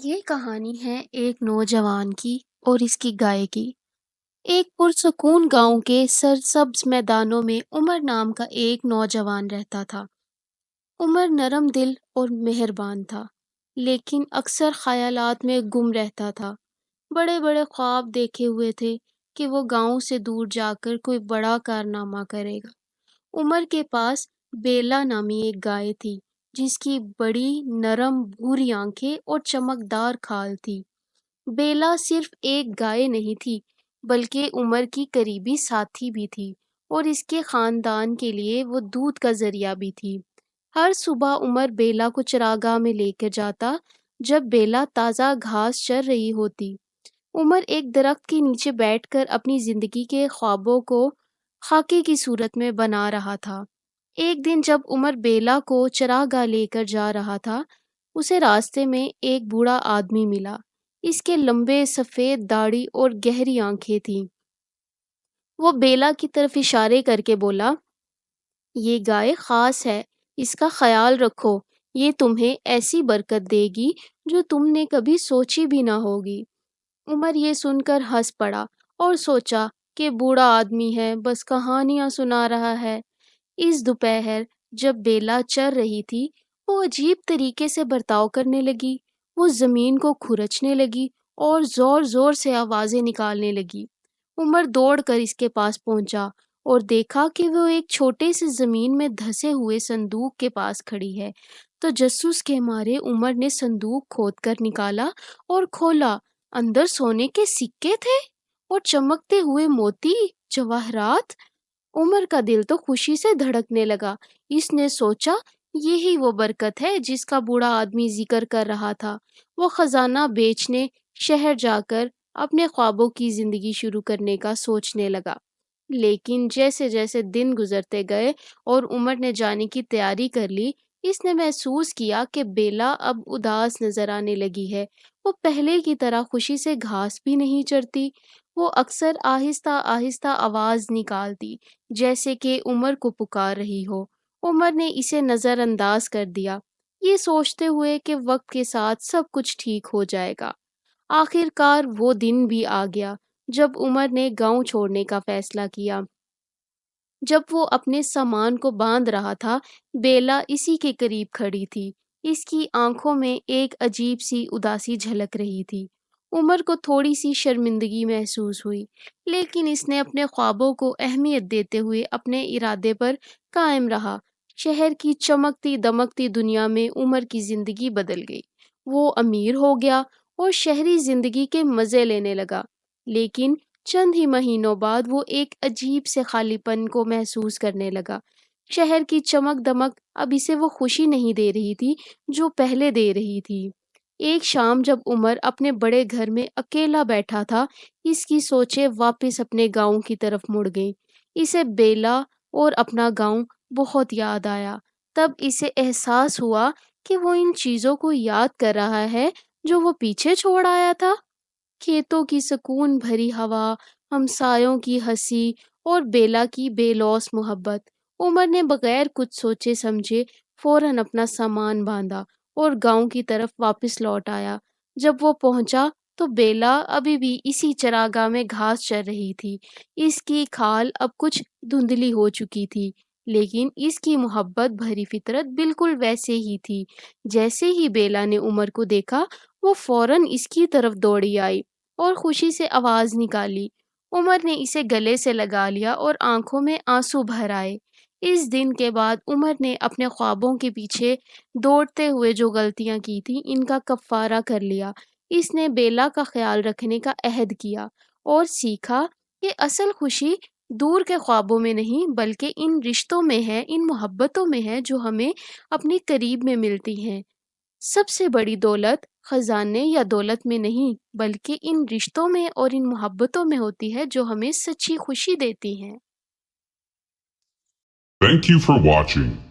یہ کہانی ہے ایک نوجوان کی اور اس کی گائے کی۔ ایک پرسکون گاؤں کے سرسبز میدانوں میں عمر نام کا ایک نوجوان رہتا تھا۔ عمر نرم دل اور مہربان تھا، لیکن اکثر خیالات میں گم رہتا تھا۔ بڑے بڑے خواب دیکھے ہوئے تھے کہ وہ گاؤں سے دور جا کر کوئی بڑا کارنامہ کرے گا۔ عمر کے پاس بیلا نامی ایک گائے تھی، جس کی بڑی نرم بھوری آنکھیں اور چمکدار کھال تھی۔ بیلا صرف ایک گائے نہیں تھی، بلکہ عمر کی قریبی ساتھی بھی تھی، اور اس کے خاندان کے لیے وہ دودھ کا ذریعہ بھی تھی۔ ہر صبح عمر بیلا کو چراگاہ میں لے کر جاتا، جب بیلا تازہ گھاس چر رہی ہوتی۔ عمر ایک درخت کے نیچے بیٹھ کر اپنی زندگی کے خوابوں کو خاکے کی صورت میں بنا رہا تھا۔ ایک دن جب عمر بیلا کو چراگاہ لے کر جا رہا تھا، اسے راستے میں ایک بوڑھا آدمی ملا۔ اس کے لمبے سفید داڑھی اور گہری آنکھیں تھیں۔ وہ بیلا کی طرف اشارے کر کے بولا، یہ گائے خاص ہے، اس کا خیال رکھو، یہ تمہیں ایسی برکت دے گی جو تم نے کبھی سوچی بھی نہ ہوگی۔ عمر یہ سن کر ہنس پڑا اور سوچا کہ بوڑھا آدمی ہے، بس کہانیاں سنا رہا ہے۔ اس دوپہر جب بیلا چر رہی تھی، وہ عجیب طریقے سے برتاؤ کرنے لگی۔ وہ زمین کو کھرچنے لگی اور زور زور سے آوازیں نکالنے لگی۔ عمر دوڑ کر اس کے پاس پہنچا اور دیکھا کہ وہ ایک چھوٹے سے زمین میں دھسے ہوئے صندوق کے پاس کھڑی ہے۔ تجسس کے مارے عمر نے صندوق کھود کر نکالا اور کھولا۔ اندر سونے کے سکے تھے اور چمکتے ہوئے موتی، جواہرات۔ عمر کا دل تو خوشی سے دھڑکنے لگا۔ اس نے سوچا، یہی وہ برکت ہے جس کا بوڑھا آدمی ذکر کر رہا تھا۔ وہ خزانہ بیچنے شہر جا کر اپنے خوابوں کی زندگی شروع کرنے کا سوچنے لگا۔ لیکن جیسے جیسے دن گزرتے گئے اور عمر نے جانے کی تیاری کر لی، اس نے محسوس کیا کہ بیلا اب اداس نظر آنے لگی ہے۔ وہ پہلے کی طرح خوشی سے گھاس بھی نہیں چرتی۔ وہ اکثر آہستہ آہستہ آواز نکالتی، جیسے کہ عمر کو پکار رہی ہو۔ عمر نے اسے نظر انداز کر دیا، یہ سوچتے ہوئے کہ وقت کے ساتھ سب کچھ ٹھیک ہو جائے گا۔ آخر کار وہ دن بھی آ گیا جب عمر نے گاؤں چھوڑنے کا فیصلہ کیا۔ جب وہ اپنے سامان کو باندھ رہا تھا، بیلا اسی کے قریب کھڑی تھی۔ اس کی آنکھوں میں ایک عجیب سی اداسی جھلک رہی تھی۔ عمر کو تھوڑی سی شرمندگی محسوس ہوئی، لیکن اس نے اپنے خوابوں کو اہمیت دیتے ہوئے اپنے ارادے پر قائم رہا۔ شہر کی چمکتی دمکتی دنیا میں عمر کی زندگی بدل گئی۔ وہ امیر ہو گیا اور شہری زندگی کے مزے لینے لگا، لیکن چند ہی مہینوں بعد وہ ایک عجیب سے خالی پن کو محسوس کرنے لگا۔ شہر کی چمک دمک اب اسے وہ خوشی نہیں دے رہی تھی جو پہلے دے رہی تھی۔ ایک شام جب عمر اپنے بڑے گھر میں اکیلا بیٹھا تھا، اس کی سوچیں واپس اپنے گاؤں کی طرف مڑ گئیں۔ اسے بیلا اور اپنا گاؤں بہت یاد آیا۔ تب اسے احساس ہوا کہ وہ ان چیزوں کو یاد کر رہا ہے جو وہ پیچھے چھوڑ آیا تھا۔ کھیتوں کی سکون بھری ہوا، ہمسایوں کی ہنسی اور بیلا کی بے لوث محبت۔ عمر نے بغیر کچھ سوچے سمجھے فوراً اپنا سامان باندھا اور گاؤں کی طرف واپس لوٹ آیا۔ جب وہ پہنچا تو بیلا ابھی بھی اسی چراگاہ میں گھاس چر رہی تھی۔ اس کی کھال اب کچھ دھندلی ہو چکی تھی، لیکن اس کی محبت بھری فطرت بالکل ویسے ہی تھی۔ جیسے ہی بیلا نے عمر کو دیکھا، وہ فوراً اس کی طرف دوڑی آئی اور خوشی سے آواز نکالی۔ عمر نے اسے گلے سے لگا لیا اور آنکھوں میں آنسو بھر آئے۔ اس دن کے بعد عمر نے اپنے خوابوں کے پیچھے دوڑتے ہوئے جو غلطیاں کی تھیں، ان کا کفارہ کر لیا۔ اس نے بیلا کا خیال رکھنے کا عہد کیا اور سیکھا کہ اصل خوشی دور کے خوابوں میں نہیں، بلکہ ان رشتوں میں ہے، ان محبتوں میں ہے جو ہمیں اپنے قریب میں ملتی ہیں۔ سب سے بڑی دولت خزانے یا دولت میں نہیں، بلکہ ان رشتوں میں اور ان محبتوں میں ہوتی ہے جو ہمیں سچی خوشی دیتی ہیں۔ Thank you for watching.